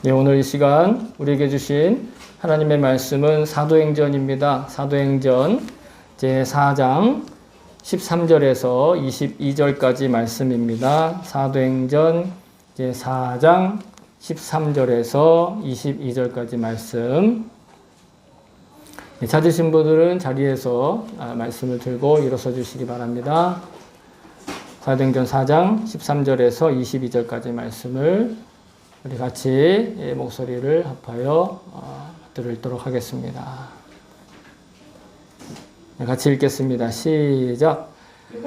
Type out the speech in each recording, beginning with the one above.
예, 오늘 이 시간 우리에게 주신 하나님의 말씀은 사도행전입니다. 사도행전 제4장 13절에서 22절까지 말씀입니다. 사도행전 제4장 13절에서 22절까지 말씀. 찾으신 분들은 자리에서 말씀을 들고 일어서 주시기 바랍니다. 사도행전 4장 13절에서 22절까지 말씀을 우리 같이 목소리를 합하여 들도록 하겠습니다. 같이 읽겠습니다. 시작.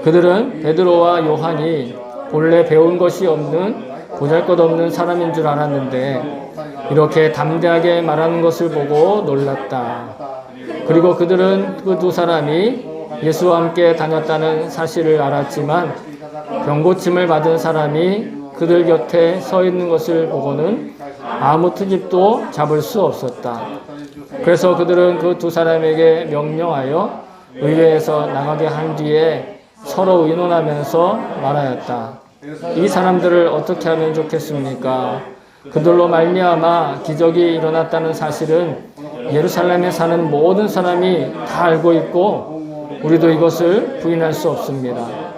그들은 베드로와 요한이 본래 배운 것이 없는 보잘것없는 사람인 줄 알았는데 이렇게 담대하게 말하는 것을 보고 놀랐다. 그리고 그들은 그 두 사람이 예수와 함께 다녔다는 사실을 알았지만 병고침을 받은 사람이 그들 곁에 서 있는 것을 보고는 아무 트집도 잡을 수 없었다. 그래서 그들은 그 두 사람에게 명령하여 의회에서 나가게 한 뒤에 서로 의논하면서 말하였다. 이 사람들을 어떻게 하면 좋겠습니까? 그들로 말미암아 기적이 일어났다는 사실은 예루살렘에 사는 모든 사람이 다 알고 있고 우리도 이것을 부인할 수 없습니다.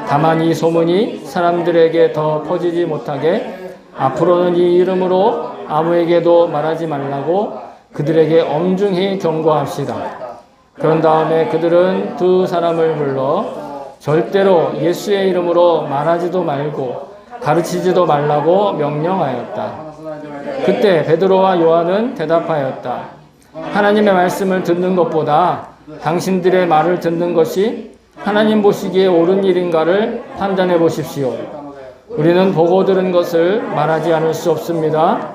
다만 이 소문이 사람들에게 더 퍼지지 못하게 앞으로는 이 이름으로 아무에게도 말하지 말라고 그들에게 엄중히 경고합시다. 그런 다음에 그들은 두 사람을 불러 절대로 예수의 이름으로 말하지도 말고 가르치지도 말라고 명령하였다. 그때 베드로와 요한은 대답하였다. 하나님의 말씀을 듣는 것보다 당신들의 말을 듣는 것이 하나님 보시기에 옳은 일인가를 판단해 보십시오. 우리는 보고 들은 것을 말하지 않을 수 없습니다.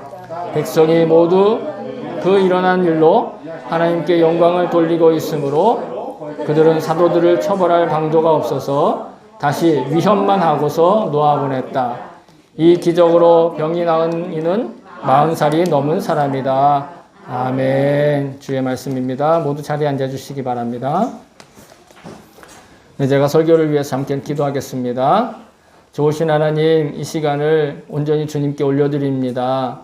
백성이 모두 그 일어난 일로 하나님께 영광을 돌리고 있으므로 그들은 사도들을 처벌할 방도가 없어서 다시 위협만 하고서 놓아보냈다. 이 기적으로 병이 나은 이는 40살이 넘은 사람이다. 아멘. 주의 말씀입니다. 모두 자리에 앉아주시기 바랍니다. 네, 제가 설교를 위해서 함께 기도하겠습니다. 좋으신 하나님, 이 시간을 온전히 주님께 올려드립니다.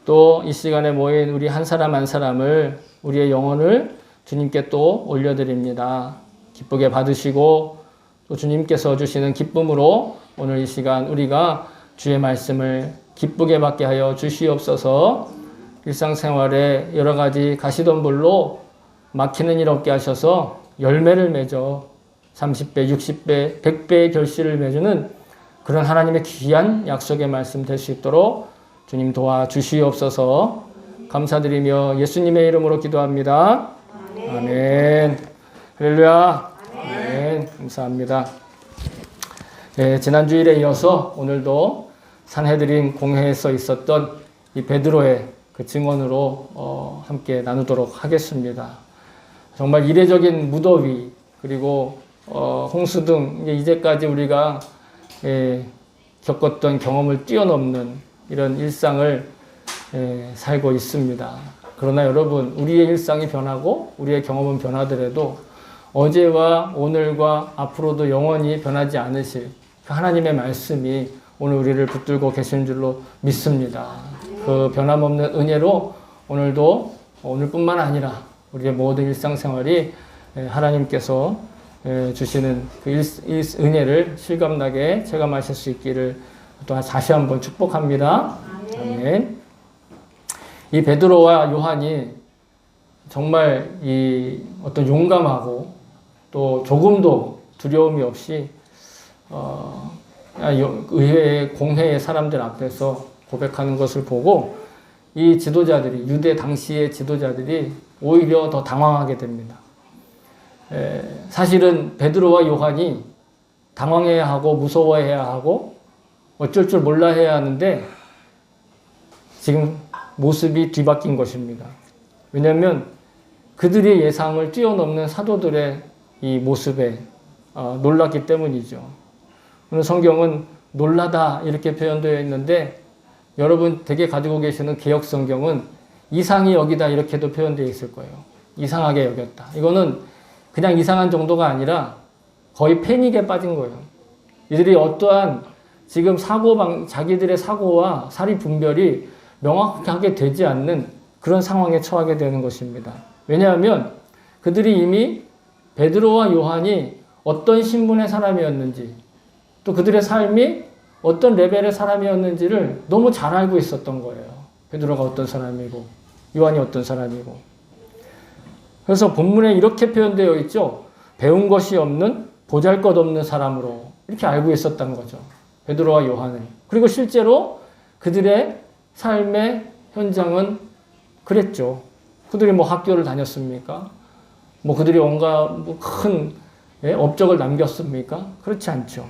또 이 시간에 모인 우리 한 사람 한 사람을, 우리의 영혼을 주님께 또 올려드립니다. 기쁘게 받으시고 또 주님께서 주시는 기쁨으로 오늘 이 시간 우리가 주의 말씀을 기쁘게 받게 하여 주시옵소서. 일상생활에 여러 가지 가시덤불로 막히는 일 없게 하셔서 열매를 맺어 30배, 60배, 100배의 결실을 맺는 그런 하나님의 귀한 약속의 말씀 될 수 있도록 주님 도와주시옵소서. 감사드리며 예수님의 이름으로 기도합니다. 아멘. 할렐루야. 아멘. 감사합니다. 네, 지난 주일에 이어서 오늘도 산헤드린 공회에서 있었던 이 베드로의 그 증언으로 함께 나누도록 하겠습니다. 정말 이례적인 무더위 그리고 홍수 등 이제까지 우리가 겪었던 경험을 뛰어넘는 이런 일상을 살고 있습니다. 그러나 여러분, 우리의 일상이 변하고 우리의 경험은 변하더라도 어제와 오늘과 앞으로도 영원히 변하지 않으실 그 하나님의 말씀이 오늘 우리를 붙들고 계신 줄로 믿습니다. 그 변함없는 은혜로 오늘도, 오늘뿐만 아니라 우리의 모든 일상생활이 하나님께서 주시는 그 은혜를 실감나게 체감하실 수 있기를 또 다시 한번 축복합니다. 아멘. 이 베드로와 요한이 정말 이 어떤 용감하고 또 조금도 두려움이 없이 의회의 공회의 사람들 앞에서 고백하는 것을 보고 이 지도자들이, 유대 당시의 지도자들이 오히려 더 당황하게 됩니다. 사실은 베드로와 요한이 당황해야 하고 무서워해야 하고 어쩔 줄 몰라 해야 하는데 지금 모습이 뒤바뀐 것입니다. 왜냐하면 그들의 예상을 뛰어넘는 사도들의 이 모습에 놀랐기 때문이죠. 오늘 성경은 놀라다 이렇게 표현되어 있는데 여러분 댁에 가지고 계시는 개역 성경은 이상히 여기다 이렇게도 표현되어 있을 거예요. 이상하게 여겼다. 이거는 그냥 이상한 정도가 아니라 거의 패닉에 빠진 거예요. 이들이 어떠한 지금 자기들의 사고와 사리 분별이 명확하게 되지 않는 그런 상황에 처하게 되는 것입니다. 왜냐하면 그들이 이미 베드로와 요한이 어떤 신분의 사람이었는지 또 그들의 삶이 어떤 레벨의 사람이었는지를 너무 잘 알고 있었던 거예요. 베드로가 어떤 사람이고 요한이 어떤 사람이고. 그래서 본문에 이렇게 표현되어 있죠. 배운 것이 없는 보잘것없는 사람으로 이렇게 알고 있었다는 거죠. 베드로와 요한을. 그리고 실제로 그들의 삶의 현장은 그랬죠. 그들이 뭐 학교를 다녔습니까? 뭐 그들이 온갖 큰 업적을 남겼습니까? 그렇지 않죠.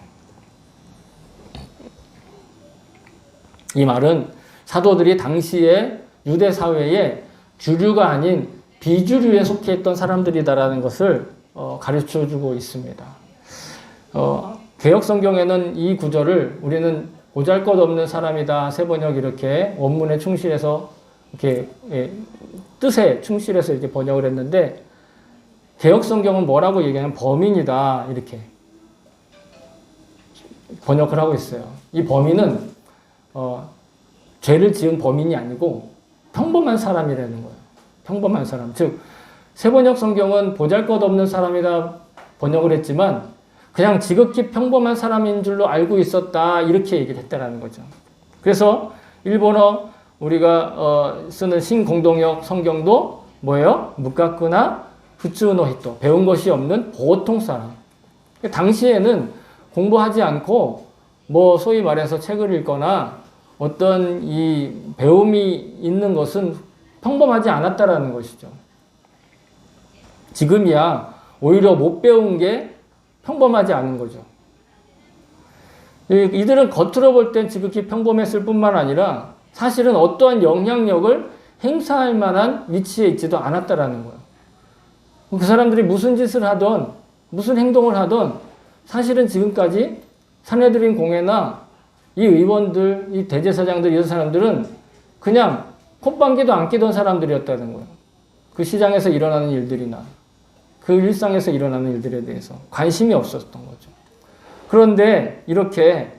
이 말은 사도들이 당시에 유대 사회에 주류가 아닌 비주류에 속해 있던 사람들이다라는 것을 가르쳐 주고 있습니다. 개역 성경에는 이 구절을 우리는 보잘것없는 사람이다 세 번역 이렇게 원문에 충실해서 이렇게 뜻에 충실해서 이렇게 번역을 했는데 개역 성경은 뭐라고 얘기하냐면 범인이다 이렇게 번역을 하고 있어요. 이 범인은 죄를 지은 범인이 아니고 평범한 사람이라는 거예요. 평범한 사람. 즉 세번역 성경은 보잘것없는 사람이다 번역을 했지만 그냥 지극히 평범한 사람인 줄로 알고 있었다 이렇게 얘기를 했다라는 거죠. 그래서 일본어 우리가 쓰는 신공동역 성경도 뭐예요? 무카쿠나 후츠노 히토 배운 것이 없는 보통 사람. 당시에는 공부하지 않고 뭐 소위 말해서 책을 읽거나 어떤 이 배움이 있는 것은 평범하지 않았다라는 것이죠. 지금이야 오히려 못 배운 게 평범하지 않은 거죠. 이들은 겉으로 볼 땐 지극히 평범했을 뿐만 아니라 사실은 어떠한 영향력을 행사할 만한 위치에 있지도 않았다라는 거예요. 그 사람들이 무슨 짓을 하던 무슨 행동을 하던 사실은 지금까지 산헤드린 공회나 이 의원들, 이 대제사장들 이런 사람들은 그냥 콧방귀도 안 끼던 사람들이었다는 거예요. 그 시장에서 일어나는 일들이나 그 일상에서 일어나는 일들에 대해서 관심이 없었던 거죠. 그런데 이렇게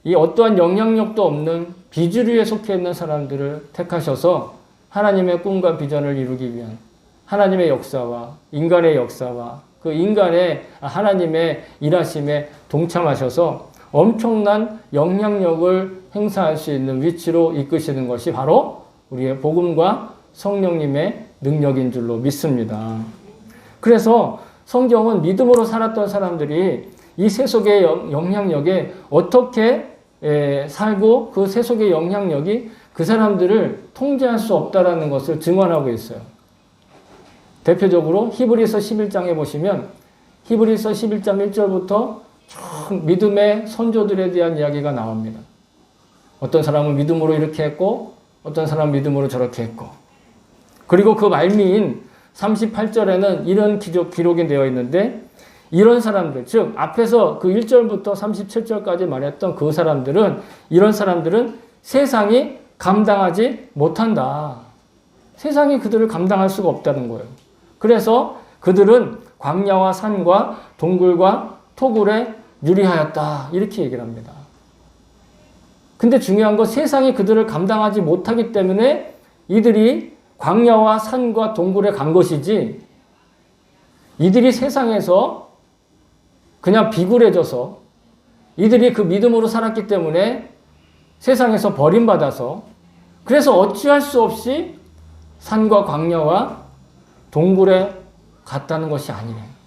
이 어떠한 영향력도 없는 비주류에 속해 있는 사람들을 택하셔서 하나님의 꿈과 비전을 이루기 위한 하나님의 역사와 인간의 역사와 그 인간의 하나님의 일하심에 동참하셔서 엄청난 영향력을 행사할 수 있는 위치로 이끄시는 것이 바로 우리의 복음과 성령님의 능력인 줄로 믿습니다. 그래서 성경은 믿음으로 살았던 사람들이 이 세속의 영향력에 어떻게 살고 그 세속의 영향력이 그 사람들을 통제할 수 없다라는 것을 증언하고 있어요. 대표적으로 히브리서 11장에 보시면 히브리서 11장 1절부터 쭉 믿음의 선조들에 대한 이야기가 나옵니다. 어떤 사람은 믿음으로 이렇게 했고 어떤 사람은 믿음으로 저렇게 했고 그리고 그 말미인 38절에는 이런 기록이 되어 있는데 이런 사람들, 즉 앞에서 그 1절부터 37절까지 말했던 그 사람들은 이런 사람들은 세상이 감당하지 못한다. 세상이 그들을 감당할 수가 없다는 거예요. 그래서 그들은 광야와 산과 동굴과 토굴에 유리하였다. 이렇게 얘기를 합니다. 근데 중요한 건 세상이 그들을 감당하지 못하기 때문에 이들이 광야와 산과 동굴에 간 것이지 이들이 세상에서 그냥 비굴해져서 이들이 그 믿음으로 살았기 때문에 세상에서 버림받아서 그래서 어찌할 수 없이 산과 광야와 동굴에 갔다는 것이 아니에요.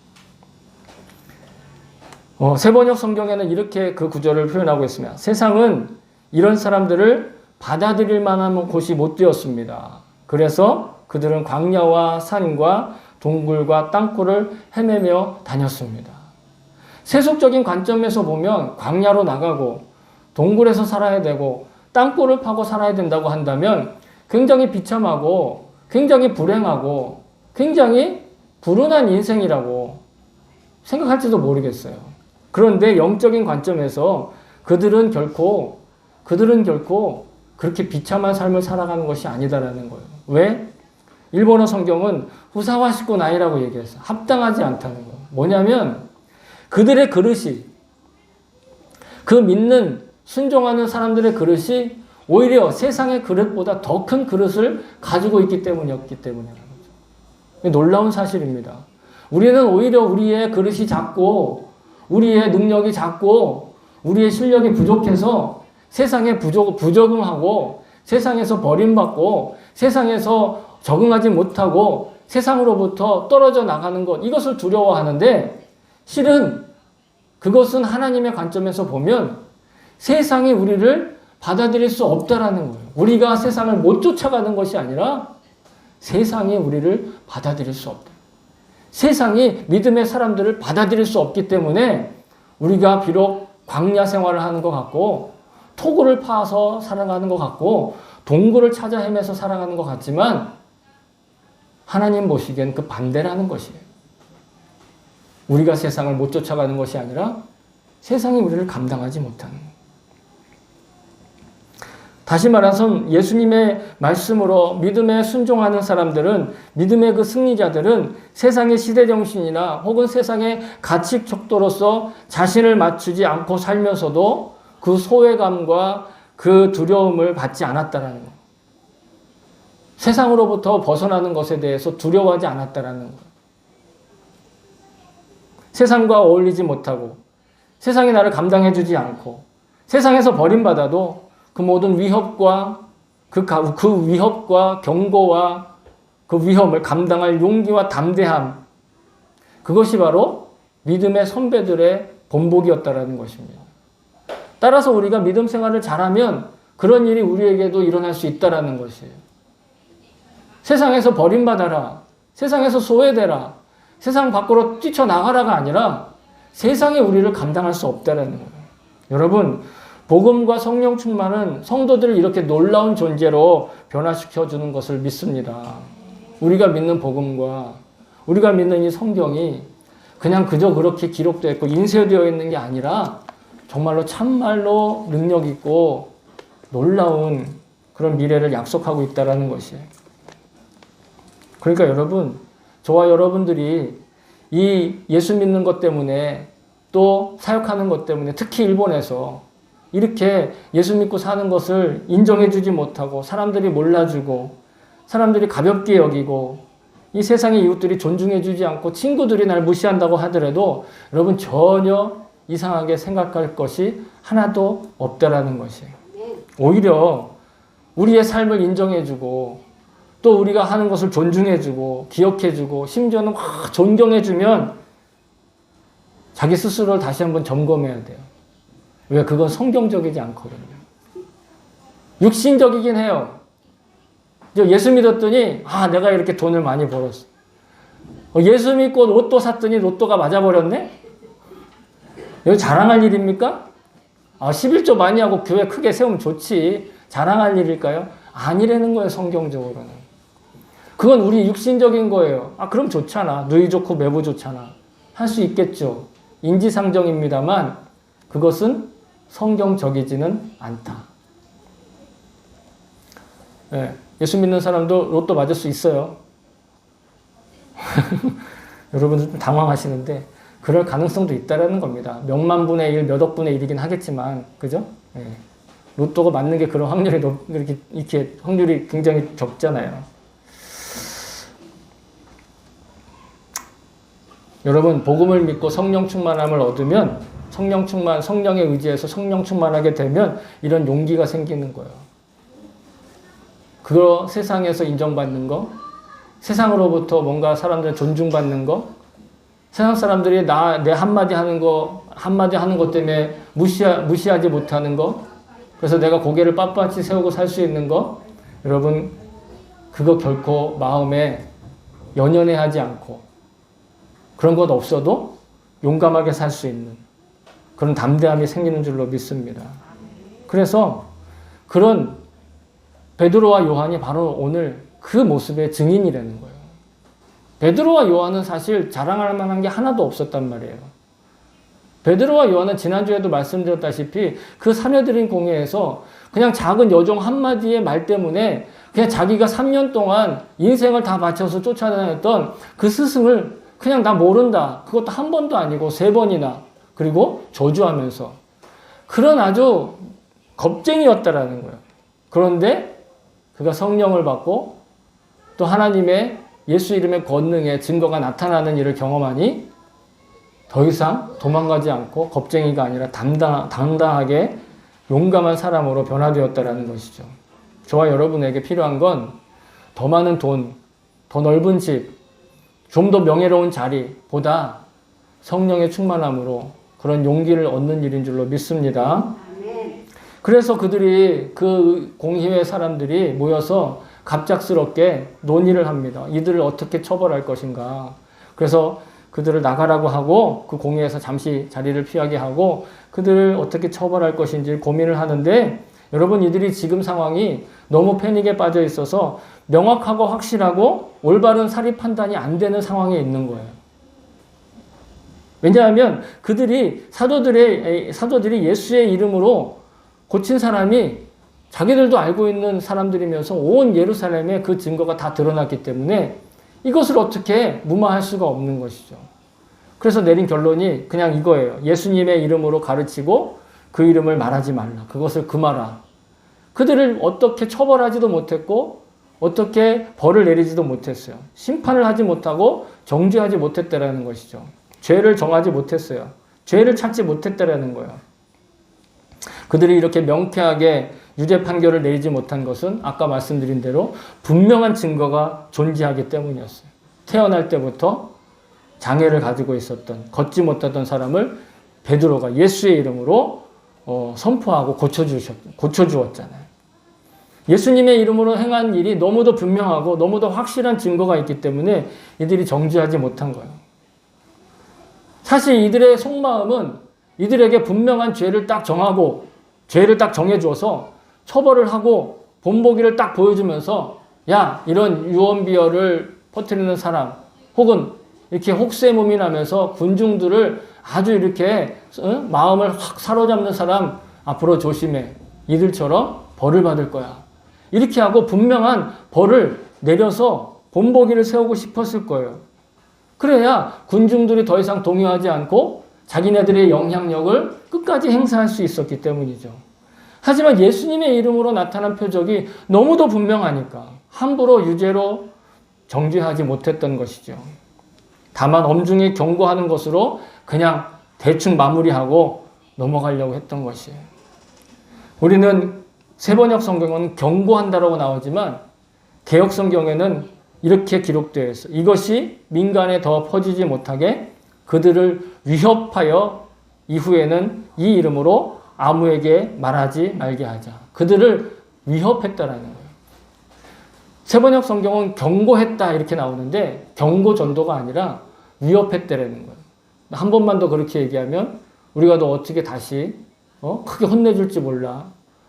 세번역 성경에는 이렇게 그 구절을 표현하고 있습니다. 세상은 이런 사람들을 받아들일 만한 곳이 못 되었습니다. 그래서 그들은 광야와 산과 동굴과 땅굴을 헤매며 다녔습니다. 세속적인 관점에서 보면 광야로 나가고 동굴에서 살아야 되고 땅굴을 파고 살아야 된다고 한다면 굉장히 비참하고 굉장히 불행하고 굉장히 불운한 인생이라고 생각할지도 모르겠어요. 그런데 영적인 관점에서 그들은 결코 그렇게 비참한 삶을 살아가는 것이 아니다라는 거예요. 왜? 일본어 성경은 후사와시코 나이라고 얘기했어요. 합당하지 않다는 거예요. 뭐냐면 그들의 그릇이 그 믿는 순종하는 사람들의 그릇이 오히려 세상의 그릇보다 더 큰 그릇을 가지고 있기 때문이었기 때문이라는 거죠. 놀라운 사실입니다. 우리는 오히려 우리의 그릇이 작고 우리의 능력이 작고 우리의 실력이 부족해서 세상에 부적응하고 세상에서 버림받고 세상에서 적응하지 못하고 세상으로부터 떨어져 나가는 것, 이것을 두려워하는데 실은 그것은 하나님의 관점에서 보면 세상이 우리를 받아들일 수 없다라는 거예요. 우리가 세상을 못 쫓아가는 것이 아니라 세상이 우리를 받아들일 수 없다. 세상이 믿음의 사람들을 받아들일 수 없기 때문에 우리가 비록 광야 생활을 하는 것 같고 토굴을 파서 살아가는 것 같고 동굴을 찾아 헤매서 살아가는 것 같지만 하나님 보시기엔 그 반대라는 것이에요. 우리가 세상을 못 쫓아가는 것이 아니라 세상이 우리를 감당하지 못하는 거예요. 다시 말해서 예수님의 말씀으로 믿음에 순종하는 사람들은, 믿음의 그 승리자들은 세상의 시대정신이나 혹은 세상의 가치 척도로서 자신을 맞추지 않고 살면서도 그 소외감과 그 두려움을 받지 않았다라는 거예요. 세상으로부터 벗어나는 것에 대해서 두려워하지 않았다라는 거예요. 세상과 어울리지 못하고 세상이 나를 감당해주지 않고 세상에서 버림받아도 그 모든 위협과 그 위협과 경고와 그 위험을 감당할 용기와 담대함, 그것이 바로 믿음의 선배들의 본보기였다라는 것입니다. 따라서 우리가 믿음 생활을 잘하면 그런 일이 우리에게도 일어날 수 있다라는 것이에요. 세상에서 버림받아라, 세상에서 소외되라, 세상 밖으로 뛰쳐나가라가 아니라 세상이 우리를 감당할 수 없다라는 거예요. 여러분, 복음과 성령 충만은 성도들을 이렇게 놀라운 존재로 변화시켜주는 것을 믿습니다. 우리가 믿는 복음과 우리가 믿는 이 성경이 그냥 그저 그렇게 기록되어 있고 인쇄되어 있는 게 아니라 정말로 참말로 능력 있고 놀라운 그런 미래를 약속하고 있다는 것이에요. 그러니까 여러분, 저와 여러분들이 이 예수 믿는 것 때문에 또 사역하는 것 때문에 특히 일본에서 이렇게 예수 믿고 사는 것을 인정해주지 못하고 사람들이 몰라주고 사람들이 가볍게 여기고 이 세상의 이웃들이 존중해주지 않고 친구들이 날 무시한다고 하더라도 여러분 전혀 이상하게 생각할 것이 하나도 없다라는 것이에요. 오히려 우리의 삶을 인정해주고 또 우리가 하는 것을 존중해주고 기억해주고 심지어는 확 존경해주면 자기 스스로를 다시 한번 점검해야 돼요. 왜? 그건 성경적이지 않거든요. 육신적이긴 해요. 예수 믿었더니 내가 이렇게 돈을 많이 벌었어. 예수 믿고 로또 샀더니 로또가 맞아버렸네? 이거 자랑할 일입니까? 11조 많이 하고 교회 크게 세우면 좋지. 자랑할 일일까요? 아니라는 거예요, 성경적으로는. 그건 우리 육신적인 거예요. 그럼 좋잖아. 누이 좋고 매부 좋잖아. 할 수 있겠죠. 인지상정입니다만 그것은 성경적이지는 않다. 네, 예수 믿는 사람도 로또 맞을 수 있어요. 여러분들 좀 당황하시는데 그럴 가능성도 있다라는 겁니다. 몇만 분의 1, 몇억 분의 1이긴 하겠지만, 그죠? 네. 로또가 맞는 게 그런 확률이 이렇게 확률이 굉장히 적잖아요. 여러분, 복음을 믿고 성령 충만함을 얻으면 성령에 의지해서 성령 충만하게 되면 이런 용기가 생기는 거예요. 그거 세상에서 인정받는 거, 세상으로부터 뭔가 사람들 존중받는 거, 세상 사람들이 내 한마디 하는 것 때문에 무시하지 못하는 거, 그래서 내가 고개를 빳빳이 세우고 살 수 있는 거, 여러분, 그거 결코 마음에 연연해하지 않고 그런 것 없어도 용감하게 살 수 있는 그런 담대함이 생기는 줄로 믿습니다. 그래서 그런 베드로와 요한이 바로 오늘 그 모습의 증인이라는 거예요. 베드로와 요한은 사실 자랑할 만한 게 하나도 없었단 말이에요. 베드로와 요한은 지난주에도 말씀드렸다시피 그 사내들인 공회에서 그냥 작은 여종 한마디의 말 때문에 그냥 자기가 3년 동안 인생을 다 바쳐서 쫓아다녔던 그 스승을 그냥 나 모른다. 그것도 한 번도 아니고 3번이나 그리고 저주하면서 그런 아주 겁쟁이였다라는 거예요. 그런데 그가 성령을 받고 또 하나님의 예수 이름의 권능의 증거가 나타나는 일을 경험하니 더 이상 도망가지 않고 겁쟁이가 아니라 당당하게 용감한 사람으로 변화되었다라는 것이죠. 저와 여러분에게 필요한 건 더 많은 돈, 더 넓은 집, 좀 더 명예로운 자리보다 성령의 충만함으로 그런 용기를 얻는 일인 줄로 믿습니다. 그래서 그들이 그 공회의 사람들이 모여서 갑작스럽게 논의를 합니다. 이들을 어떻게 처벌할 것인가. 그래서 그들을 나가라고 하고 그 공회에서 잠시 자리를 피하게 하고 그들을 어떻게 처벌할 것인지 고민을 하는데 여러분 이들이 지금 상황이 너무 패닉에 빠져 있어서 명확하고 확실하고 올바른 사리 판단이 안 되는 상황에 있는 거예요. 왜냐하면 그들이 사도들이 예수의 이름으로 고친 사람이 자기들도 알고 있는 사람들이면서 온 예루살렘에 그 증거가 다 드러났기 때문에 이것을 어떻게 무마할 수가 없는 것이죠. 그래서 내린 결론이 그냥 이거예요. 예수님의 이름으로 가르치고 그 이름을 말하지 말라. 그것을 금하라. 그들을 어떻게 처벌하지도 못했고 어떻게 벌을 내리지도 못했어요. 심판을 하지 못하고 정죄하지 못했다라는 것이죠. 죄를 정하지 못했어요. 죄를 찾지 못했다라는 거예요. 그들이 이렇게 명쾌하게 유죄 판결을 내리지 못한 것은 아까 말씀드린 대로 분명한 증거가 존재하기 때문이었어요. 태어날 때부터 장애를 가지고 있었던 걷지 못하던 사람을 베드로가 예수의 이름으로 선포하고 고쳐주었잖아요. 예수님의 이름으로 행한 일이 너무도 분명하고 너무도 확실한 증거가 있기 때문에 이들이 정죄하지 못한 거예요. 사실 이들의 속마음은 이들에게 분명한 죄를 딱 정하고 죄를 딱 정해줘서 처벌을 하고 본보기를 딱 보여주면서 야 이런 유언비어를 퍼뜨리는 사람 혹은 이렇게 혹세무민하면서 군중들을 아주 이렇게 마음을 확 사로잡는 사람 앞으로 조심해. 이들처럼 벌을 받을 거야. 이렇게 하고 분명한 벌을 내려서 본보기를 세우고 싶었을 거예요. 그래야 군중들이 더 이상 동요하지 않고 자기네들의 영향력을 끝까지 행사할 수 있었기 때문이죠. 하지만 예수님의 이름으로 나타난 표적이 너무도 분명하니까 함부로 유죄로 정죄하지 못했던 것이죠. 다만 엄중히 경고하는 것으로 그냥 대충 마무리하고 넘어가려고 했던 것이에요. 우리는 세번역 성경은 경고한다라고 나오지만 개역 성경에는 이렇게 기록되어 있어요. 이것이 민간에 더 퍼지지 못하게 그들을 위협하여 이후에는 이 이름으로 아무에게 말하지 말게 하자. 그들을 위협했다라는 거예요. 세번역 성경은 경고했다 이렇게 나오는데 경고 전도가 아니라 위협했다라는 거예요. 한 번만 더 그렇게 얘기하면 우리가 너 어떻게 다시 크게 혼내줄지 몰라.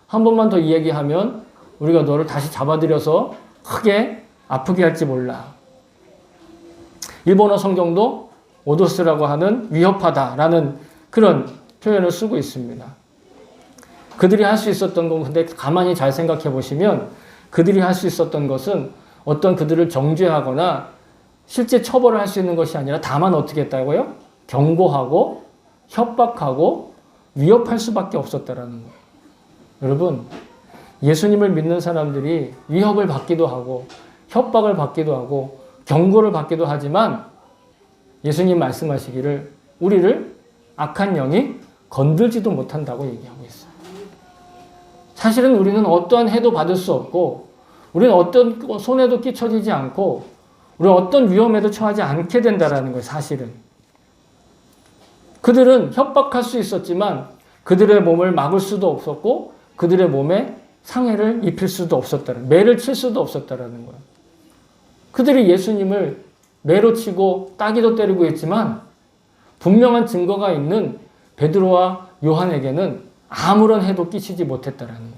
한 번만 더 이 얘기하면 우리가 너를 다시 잡아들여서 크게 아프게 할지 몰라. 일본어 성경도 오도스라고 하는 위협하다라는 그런 표현을 쓰고 있습니다. 그들이 할 수 있었던 건 근데 가만히 잘 생각해 보시면 그들이 할 수 있었던 것은 어떤 그들을 정죄하거나 실제 처벌을 할 수 있는 것이 아니라 다만 어떻게 했다고요? 경고하고 협박하고 위협할 수밖에 없었다라는 거예요. 여러분, 예수님을 믿는 사람들이 위협을 받기도 하고 협박을 받기도 하고 경고를 받기도 하지만 예수님 말씀하시기를 우리를 악한 영이 건들지도 못한다고 얘기하고 있어요. 사실은 우리는 어떠한 해도 받을 수 없고 우리는 어떤 손해도 끼쳐지지 않고 우리는 어떤 위험에도 처하지 않게 된다는 거예요. 사실은. 그들은 협박할 수 있었지만 그들의 몸을 막을 수도 없었고 그들의 몸에 상해를 입힐 수도 없었다는, 매를 칠 수도 없었다는 거예요. 그들이 예수님을 매로 치고 따기도 때리고 했지만 분명한 증거가 있는 베드로와 요한에게는 아무런 해도 끼치지 못했다는 거예요.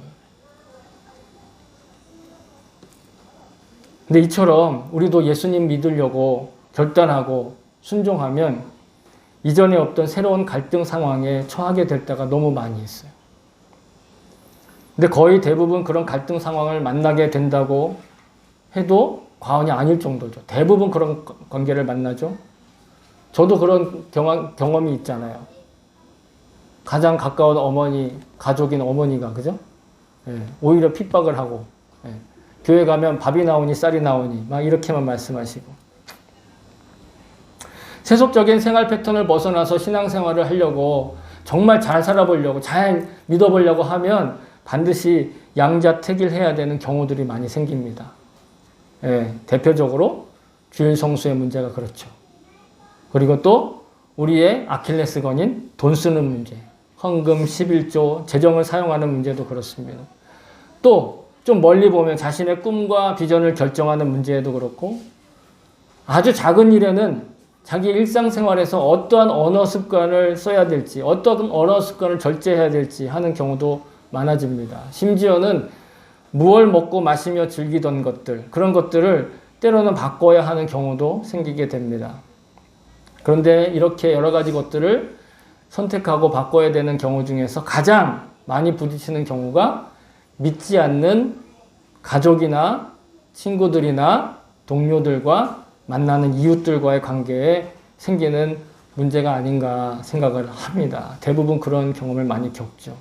근데 이처럼 우리도 예수님 믿으려고 결단하고 순종하면 이전에 없던 새로운 갈등 상황에 처하게 될 때가 너무 많이 있어요. 근데 거의 대부분 그런 갈등 상황을 만나게 된다고 해도 과언이 아닐 정도죠. 대부분 그런 관계를 만나죠. 저도 그런 경험이 있잖아요. 가장 가까운 어머니, 가족인 어머니가, 그죠? 오히려 핍박을 하고, 교회 가면 밥이 나오니 쌀이 나오니 막 이렇게만 말씀하시고, 세속적인 생활 패턴을 벗어나서 신앙생활을 하려고 정말 잘 살아보려고 잘 믿어보려고 하면 반드시 양자택일해야 되는 경우들이 많이 생깁니다. 대표적으로 주일 성수의 문제가 그렇죠. 그리고 또 우리의 아킬레스건인 돈 쓰는 문제, 헌금 11조, 재정을 사용하는 문제도 그렇습니다. 또 좀 멀리 보면 자신의 꿈과 비전을 결정하는 문제에도 그렇고, 아주 작은 일에는 자기 일상생활에서 어떠한 언어 습관을 써야 될지, 어떤 언어 습관을 절제해야 될지 하는 경우도 많아집니다. 심지어는 무얼 먹고 마시며 즐기던 것들, 그런 것들을 때로는 바꿔야 하는 경우도 생기게 됩니다. 그런데 이렇게 여러 가지 것들을 선택하고 바꿔야 되는 경우 중에서 가장 많이 부딪히는 경우가 믿지 않는 가족이나 친구들이나 동료들과 만나는 이웃들과의 관계에 생기는 문제가 아닌가 생각을 합니다. 대부분 그런 경험을 많이 겪죠.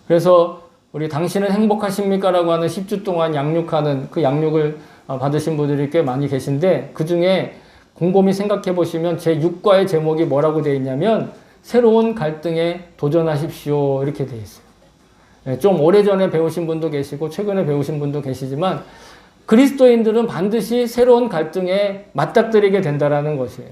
그래서 우리 당신은 행복하십니까? 라고 하는 10주 동안 양육하는 그 양육을 받으신 분들이 꽤 많이 계신데, 그 중에 곰곰이 생각해 보시면 제 6과의 제목이 뭐라고 되어 있냐면 새로운 갈등에 도전하십시오 이렇게 되어 있어요. 좀 오래전에 배우신 분도 계시고 최근에 배우신 분도 계시지만 그리스도인들은 반드시 새로운 갈등에 맞닥뜨리게 된다는 것이에요.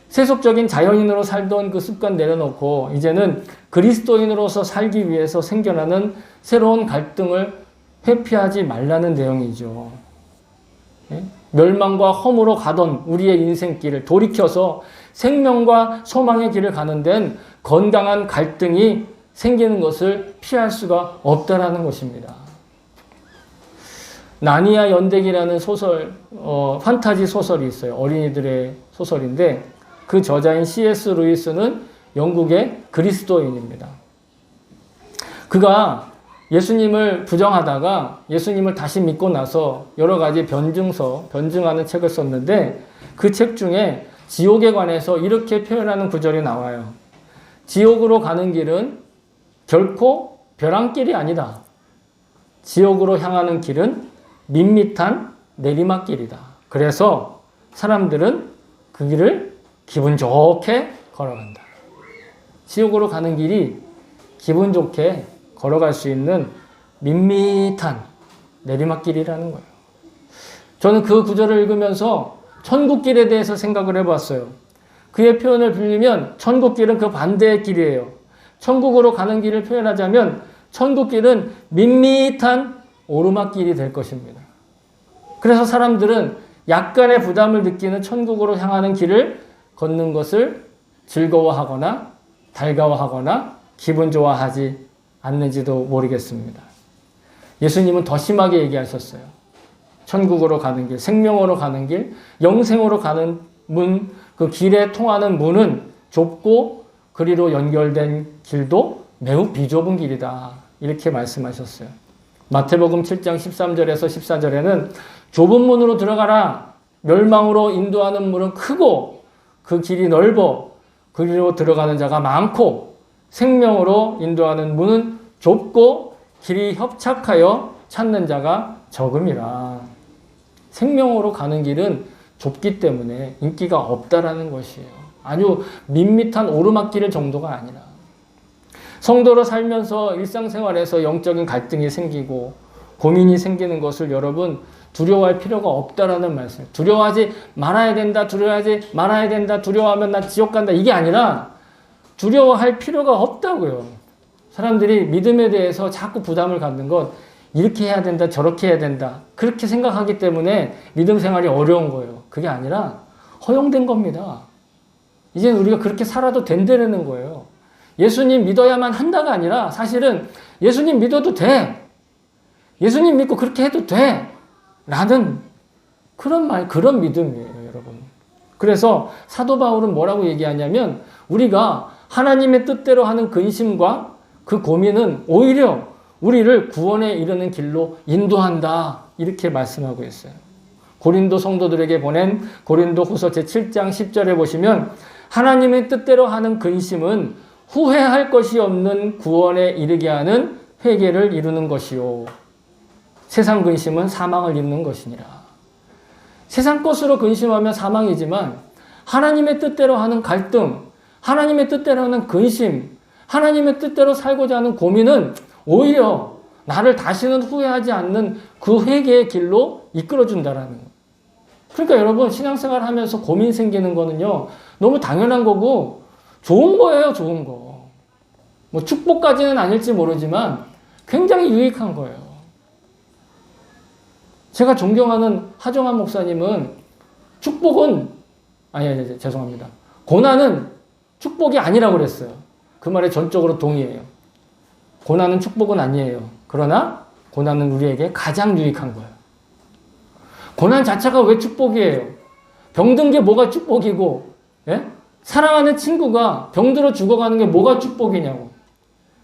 세속적인 자연인으로 살던 그 습관 내려놓고 이제는 그리스도인으로서 살기 위해서 생겨나는 새로운 갈등을 회피하지 말라는 내용이죠. 멸망과 허무로 가던 우리의 인생길을 돌이켜서 생명과 소망의 길을 가는 데는 건강한 갈등이 생기는 것을 피할 수가 없다라는 것입니다. 나니아 연대기라는 소설, 판타지 소설이 있어요. 어린이들의 소설인데 그 저자인 C.S. 루이스는 영국의 그리스도인입니다. 그가 예수님을 부정하다가 예수님을 다시 믿고 나서 여러 가지 변증하는 책을 썼는데 그 책 중에 지옥에 관해서 이렇게 표현하는 구절이 나와요. 지옥으로 가는 길은 결코 벼랑길이 아니다. 지옥으로 향하는 길은 밋밋한 내리막길이다. 그래서 사람들은 그 길을 기분 좋게 걸어간다. 지옥으로 가는 길이 기분 좋게 걸어갈 수 있는 밋밋한 내리막길이라는 거예요. 저는 그 구절을 읽으면서 천국길에 대해서 생각을 해봤어요. 그의 표현을 빌리면 천국길은 그 반대의 길이에요. 천국으로 가는 길을 표현하자면 천국길은 밋밋한 오르막길이 될 것입니다. 그래서 사람들은 약간의 부담을 느끼는 천국으로 향하는 길을 걷는 것을 즐거워하거나 달가워하거나 기분 좋아하지 않는지도 모르겠습니다. 예수님은 더 심하게 얘기하셨어요. 천국으로 가는 길, 생명으로 가는 길, 영생으로 가는 문, 그 길에 통하는 문은 좁고 그리로 연결된 길도 매우 비좁은 길이다. 이렇게 말씀하셨어요. 마태복음 7장 13절에서 14절에는 좁은 문으로 들어가라. 멸망으로 인도하는 문은 크고 그 길이 넓어 그리로 들어가는 자가 많고 생명으로 인도하는 문은 좁고 길이 협착하여 찾는 자가 적음이라. 생명으로 가는 길은 좁기 때문에 인기가 없다라는 것이에요. 아주 밋밋한 오르막길 정도가 아니라. 성도로 살면서 일상생활에서 영적인 갈등이 생기고 고민이 생기는 것을 여러분 두려워할 필요가 없다라는 말씀. 두려워하지 말아야 된다, 두려워하지 말아야 된다, 두려워하면 나 지옥 간다. 이게 아니라 두려워할 필요가 없다고요. 사람들이 믿음에 대해서 자꾸 부담을 갖는 것, 이렇게 해야 된다, 저렇게 해야 된다. 그렇게 생각하기 때문에 믿음 생활이 어려운 거예요. 그게 아니라 허용된 겁니다. 이제는 우리가 그렇게 살아도 된다는 거예요. 예수님 믿어야만 한다가 아니라 사실은 예수님 믿어도 돼. 예수님 믿고 그렇게 해도 돼. 라는 그런 믿음이에요, 여러분. 그래서 사도 바울은 뭐라고 얘기하냐면 우리가 하나님의 뜻대로 하는 근심과 그 고민은 오히려 우리를 구원에 이르는 길로 인도한다. 이렇게 말씀하고 있어요. 고린도 성도들에게 보낸 고린도 후서 제7장 10절에 보시면 하나님의 뜻대로 하는 근심은 후회할 것이 없는 구원에 이르게 하는 회개를 이루는 것이요 세상 근심은 사망을 이루는 것이니라. 세상 것으로 근심하면 사망이지만 하나님의 뜻대로 하는 갈등, 하나님의 뜻대로 하는 근심, 하나님의 뜻대로 살고자 하는 고민은 오히려 나를 다시는 후회하지 않는 그 회개의 길로 이끌어준다라는 거예요. 그러니까 여러분 신앙생활 하면서 고민 생기는 거는요 너무 당연한 거고 좋은 거예요. 좋은 거. 뭐 축복까지는 아닐지 모르지만 굉장히 유익한 거예요. 제가 존경하는 하정환 목사님은 축복은 죄송합니다. 고난은 축복이 아니라고 그랬어요. 그 말에 전적으로 동의해요. 고난은 축복은 아니에요. 그러나 고난은 우리에게 가장 유익한 거예요. 고난 자체가 왜 축복이에요? 병든 게 뭐가 축복이고, 예? 사랑하는 친구가 병들어 죽어가는 게 뭐가 축복이냐고.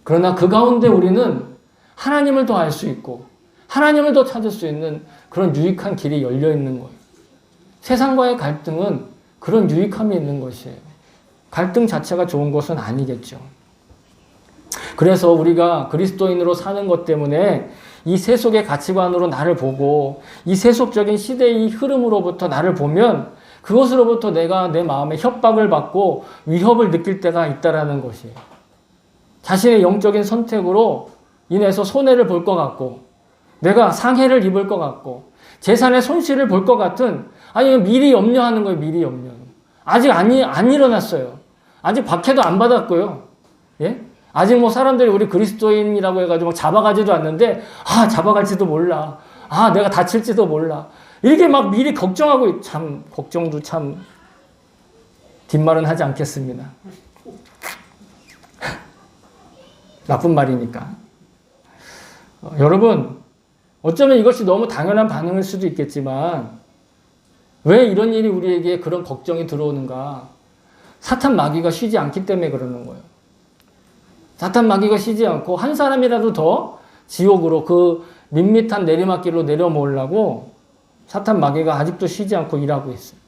그러나 그 가운데 우리는 하나님을 더 알 수 있고 하나님을 더 찾을 수 있는 그런 유익한 길이 열려 있는 거예요. 세상과의 갈등은 그런 유익함이 있는 것이에요. 갈등 자체가 좋은 것은 아니겠죠. 그래서 우리가 그리스도인으로 사는 것 때문에 이 세속의 가치관으로 나를 보고 이 세속적인 시대의 흐름으로부터 나를 보면 그것으로부터 내가 내 마음에 협박을 받고 위협을 느낄 때가 있다라는 것이에요. 자신의 영적인 선택으로 인해서 손해를 볼 것 같고 내가 상해를 입을 것 같고 재산의 손실을 볼 것 같은 아니면 미리 염려하는 거예요. 미리 염려. 아직 안 일어났어요. 아직 박해도 안 받았고요. 예? 아직 뭐 사람들이 우리 그리스도인이라고 해가지고 잡아가지도 않는데 잡아갈지도 몰라. 내가 다칠지도 몰라. 이렇게 막 미리 걱정하고 참 걱정도 참 뒷말은 하지 않겠습니다. 나쁜 말이니까. 여러분 어쩌면 이것이 너무 당연한 반응일 수도 있겠지만 왜 이런 일이 우리에게 그런 걱정이 들어오는가? 사탄 마귀가 쉬지 않기 때문에 그러는 거예요. 사탄 마귀가 쉬지 않고 한 사람이라도 더 지옥으로 그 밋밋한 내리막길로 내려모으려고 사탄 마귀가 아직도 쉬지 않고 일하고 있어요.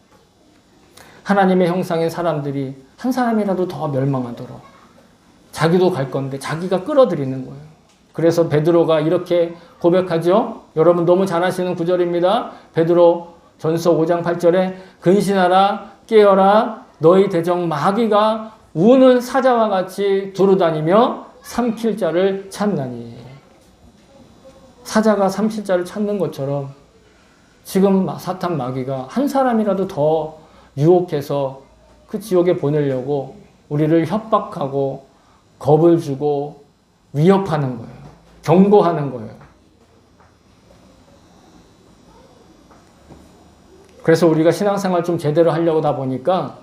하나님의 형상의 사람들이 한 사람이라도 더 멸망하도록 자기도 갈 건데 자기가 끌어들이는 거예요. 그래서 베드로가 이렇게 고백하죠. 여러분 너무 잘 아시는 구절입니다. 베드로 전서 5장 8절에 근신하라 깨어라 너희 대적 마귀가 우는 사자와 같이 두루다니며 삼킬 자를 찾나니. 사자가 삼킬 자를 찾는 것처럼 지금 사탄 마귀가 한 사람이라도 더 유혹해서 그 지옥에 보내려고 우리를 협박하고 겁을 주고 위협하는 거예요. 경고하는 거예요. 그래서 우리가 신앙생활 좀 제대로 하려고 하다 보니까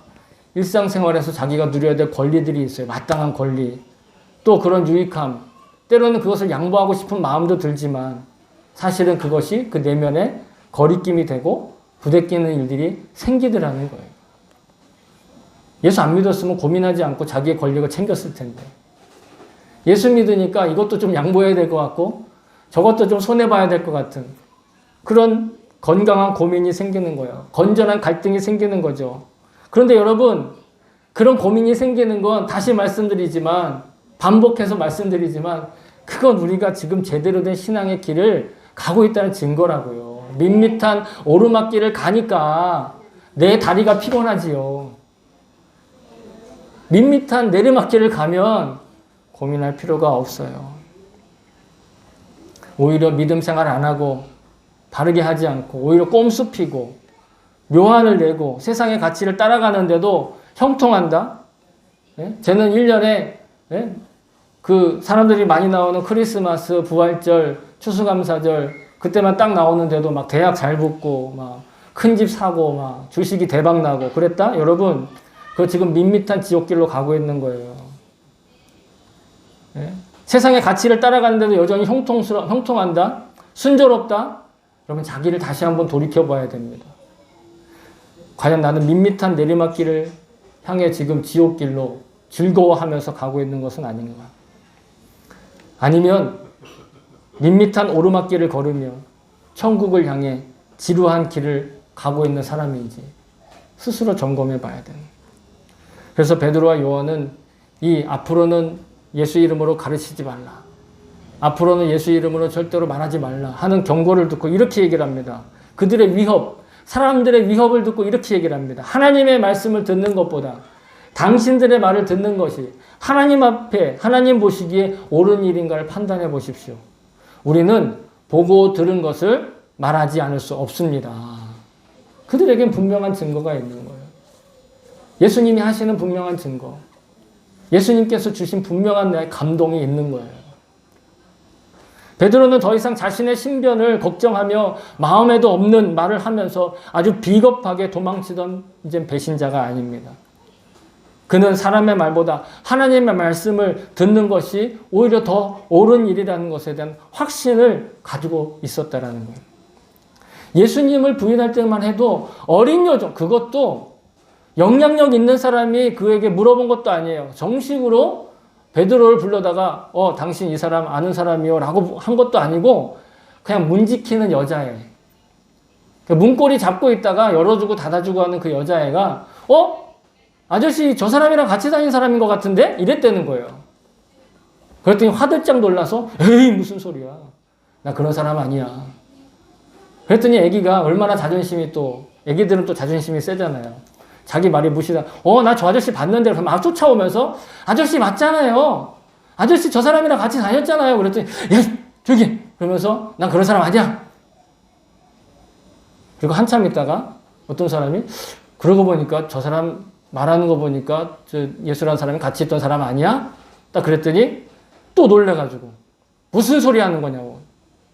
일상생활에서 자기가 누려야 될 권리들이 있어요. 마땅한 권리. 또 그런 유익함. 때로는 그것을 양보하고 싶은 마음도 들지만 사실은 그것이 그 내면에 거리낌이 되고 부대끼는 일들이 생기더라는 거예요. 예수 안 믿었으면 고민하지 않고 자기의 권리를 챙겼을 텐데. 예수 믿으니까 이것도 좀 양보해야 될 것 같고 저것도 좀 손해봐야 될 것 같은 그런 건강한 고민이 생기는 거예요. 건전한 갈등이 생기는 거죠. 그런데 여러분 그런 고민이 생기는 건 다시 말씀드리지만 반복해서 말씀드리지만 그건 우리가 지금 제대로 된 신앙의 길을 가고 있다는 증거라고요. 밋밋한 오르막길을 가니까 내 다리가 피곤하지요. 밋밋한 내리막길을 가면 고민할 필요가 없어요. 오히려 믿음 생활 안 하고 바르게 하지 않고 오히려 꼼수 피고 묘한을 내고 세상의 가치를 따라가는데도 형통한다? 예? 쟤는 1년에 예? 그 사람들이 많이 나오는 크리스마스, 부활절, 추수감사절 그때만 딱 나오는데도 막 대학 잘 붙고 막 큰 집 사고 막 주식이 대박 나고 그랬다? 여러분 그거 지금 밋밋한 지옥길로 가고 있는 거예요. 예? 세상의 가치를 따라가는데도 여전히 형통한다? 순조롭다? 그러면 자기를 다시 한번 돌이켜봐야 됩니다. 과연 나는 밋밋한 내리막길을 향해 지금 지옥길로 즐거워하면서 가고 있는 것은 아닌가? 아니면 밋밋한 오르막길을 걸으며 천국을 향해 지루한 길을 가고 있는 사람인지 스스로 점검해 봐야 되는. 그래서 베드로와 요한은 이 앞으로는 예수 이름으로 가르치지 말라. 앞으로는 예수 이름으로 절대로 말하지 말라 하는 경고를 듣고 이렇게 얘기를 합니다. 그들의 위협, 사람들의 위협을 듣고 이렇게 얘기를 합니다. 하나님의 말씀을 듣는 것보다 당신들의 말을 듣는 것이 하나님 앞에 하나님 보시기에 옳은 일인가를 판단해 보십시오. 우리는 보고 들은 것을 말하지 않을 수 없습니다. 그들에겐 분명한 증거가 있는 거예요. 예수님이 하시는 분명한 증거, 예수님께서 주신 분명한 감동이 있는 거예요. 베드로는 더 이상 자신의 신변을 걱정하며 마음에도 없는 말을 하면서 아주 비겁하게 도망치던 이제 배신자가 아닙니다. 그는 사람의 말보다 하나님의 말씀을 듣는 것이 오히려 더 옳은 일이라는 것에 대한 확신을 가지고 있었다라는 거예요. 예수님을 부인할 때만 해도 어린 여종, 그것도 영향력 있는 사람이 그에게 물어본 것도 아니에요. 정식으로 베드로를 불러다가 당신 이 사람 아는 사람이요 라고 한 것도 아니고 그냥 문 지키는 여자애, 문고리 잡고 있다가 열어주고 닫아주고 하는 그 여자애가 아저씨 저 사람이랑 같이 다닌 사람인 것 같은데? 이랬다는 거예요. 그랬더니 화들짝 놀라서 에이 무슨 소리야, 나 그런 사람 아니야. 그랬더니 애기가 얼마나 자존심이 애기들은 또 자존심이 세잖아요. 자기 말이 무시다. 나 저 아저씨 봤는데 그럼 막 쫓아오면서 아저씨 맞잖아요. 아저씨 저 사람이랑 같이 다녔잖아요. 그랬더니 야 저기 그러면서 난 그런 사람 아니야. 그리고 한참 있다가 어떤 사람이 그러고 보니까 저 사람 말하는 거 보니까 저 예수라는 사람이 같이 있던 사람 아니야? 딱 그랬더니 또 놀래가지고 무슨 소리 하는 거냐고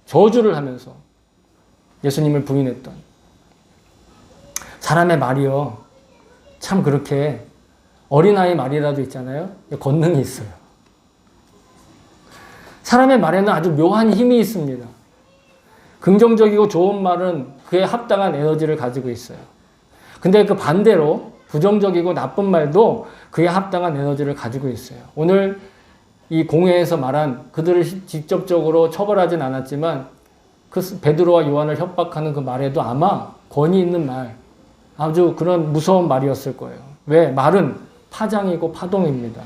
저주를 하면서 예수님을 부인했던 사람의 말이요. 참 그렇게 어린아이 말이라도 있잖아요. 권능이 있어요. 사람의 말에는 아주 묘한 힘이 있습니다. 긍정적이고 좋은 말은 그에 합당한 에너지를 가지고 있어요. 근데 그 반대로 부정적이고 나쁜 말도 그에 합당한 에너지를 가지고 있어요. 오늘 이 공회에서 말한 그들을 직접적으로 처벌하진 않았지만 그 베드로와 요한을 협박하는 그 말에도 아마 권위 있는 말, 아주 그런 무서운 말이었을 거예요. 왜? 말은 파장이고 파동입니다.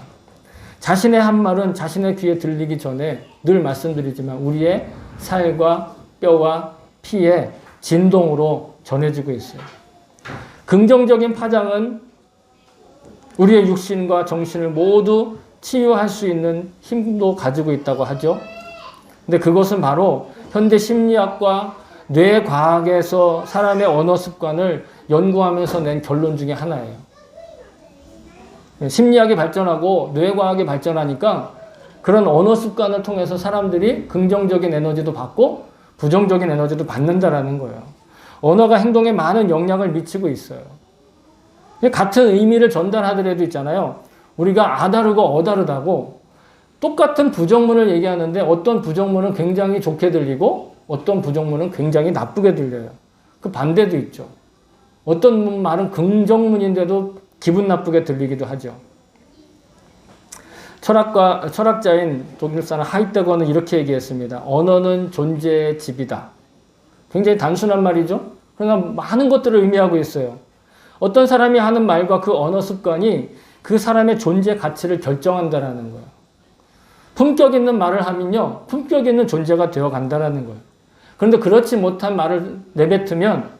자신의 한 말은 자신의 귀에 들리기 전에 늘 말씀드리지만 우리의 살과 뼈와 피에 진동으로 전해지고 있어요. 긍정적인 파장은 우리의 육신과 정신을 모두 치유할 수 있는 힘도 가지고 있다고 하죠. 근데 그것은 바로 현대 심리학과 뇌과학에서 사람의 언어 습관을 연구하면서 낸 결론 중에 하나예요. 심리학이 발전하고 뇌과학이 발전하니까 그런 언어 습관을 통해서 사람들이 긍정적인 에너지도 받고 부정적인 에너지도 받는다라는 거예요. 언어가 행동에 많은 영향을 미치고 있어요. 같은 의미를 전달하더라도 있잖아요. 우리가 아다르고 어다르다고 똑같은 부정문을 얘기하는데 어떤 부정문은 굉장히 좋게 들리고 어떤 부정문은 굉장히 나쁘게 들려요. 그 반대도 있죠. 어떤 말은 긍정문인데도 기분 나쁘게 들리기도 하죠. 철학자인 독일 사람 하이데거는 이렇게 얘기했습니다. 언어는 존재의 집이다. 굉장히 단순한 말이죠. 그러나 많은 것들을 의미하고 있어요. 어떤 사람이 하는 말과 그 언어 습관이 그 사람의 존재 가치를 결정한다라는 거예요. 품격 있는 말을 하면요, 품격 있는 존재가 되어 간다라는 거예요. 그런데 그렇지 못한 말을 내뱉으면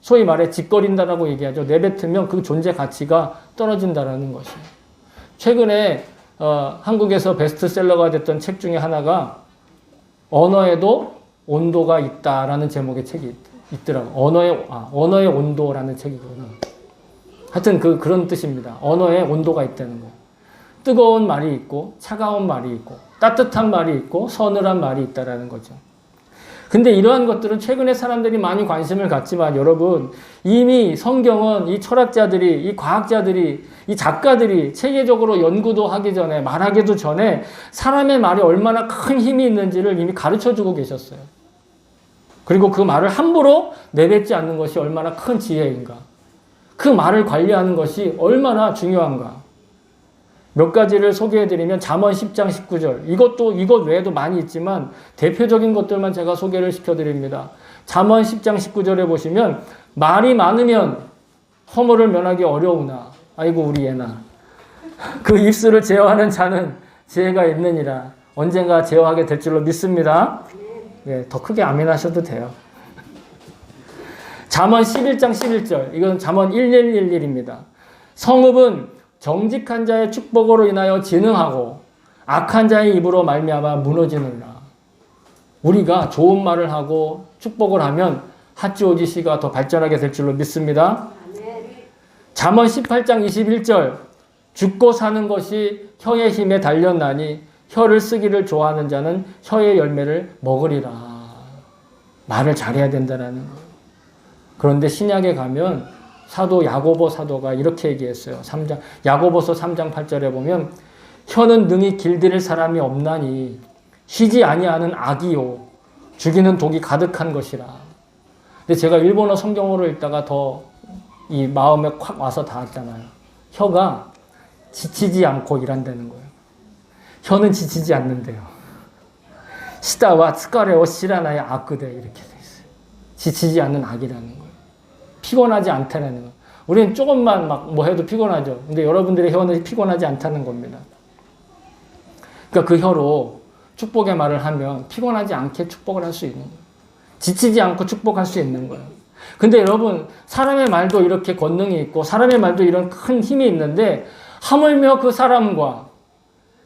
소위 말해 짓거린다라고 얘기하죠. 내뱉으면 그 존재 가치가 떨어진다라는 것이에요. 최근에 한국에서 베스트셀러가 됐던 책 중에 하나가 언어에도 온도가 있다라는 제목의 책이 있더라고요. 언어의 온도라는 책이거든요. 하여튼 그런 뜻입니다. 언어에 온도가 있다는 거예요. 뜨거운 말이 있고 차가운 말이 있고 따뜻한 말이 있고 서늘한 말이 있다라는 거죠. 근데 이러한 것들은 최근에 사람들이 많이 관심을 갖지만 여러분 이미 성경은 이 철학자들이 이 과학자들이 이 작가들이 체계적으로 연구도 하기 전에 말하기도 전에 사람의 말이 얼마나 큰 힘이 있는지를 이미 가르쳐주고 계셨어요. 그리고 그 말을 함부로 내뱉지 않는 것이 얼마나 큰 지혜인가. 그 말을 관리하는 것이 얼마나 중요한가. 몇 가지를 소개해드리면 잠언 10장 19절 이것 외에도 많이 있지만 대표적인 것들만 제가 소개를 시켜드립니다. 잠언 10장 19절에 보시면 말이 많으면 허물을 면하기 어려우나 아이고 우리 예나 그 입술을 제어하는 자는 지혜가 있느니라. 언젠가 제어하게 될 줄로 믿습니다. 예, 더 크게 아멘 하셔도 돼요. 잠언 11장 11절. 이건 잠언 1111입니다. 성읍은 정직한 자의 축복으로 인하여 진흥하고 악한 자의 입으로 말미암아 무너지느니라. 우리가 좋은 말을 하고 축복을 하면 하치오지시가 더 발전하게 될 줄로 믿습니다. 잠언 18장 21절. 죽고 사는 것이 혀의 힘에 달렸나니 혀를 쓰기를 좋아하는 자는 혀의 열매를 먹으리라. 말을 잘해야 된다는 거예요. 그런데 신약에 가면 사도 야고보 사도가 이렇게 얘기했어요. 야고보서 3장 8절에 보면 혀는 능히 길들일 사람이 없나니 쉬지 아니하는 악이요 죽이는 독이 가득한 것이라. 근데 제가 일본어 성경어로 읽다가 더 이 마음에 확 와서 닿았잖아요. 혀가 지치지 않고 일한다는 거예요. 혀는 지치지 않는데요. 시다와 tsukare 시라나의 아크데 이렇게 돼 있어요. 지치지 않는 악이라는 거예요. 피곤하지 않다는 거예요. 우리는 조금만 막 뭐 해도 피곤하죠. 근데 여러분들의 혀는 피곤하지 않다는 겁니다. 그러니까 그 혀로 축복의 말을 하면 피곤하지 않게 축복을 할 수 있는 거예요. 지치지 않고 축복할 수 있는 거예요. 근데 여러분, 사람의 말도 이렇게 권능이 있고 사람의 말도 이런 큰 힘이 있는데 하물며 그 사람과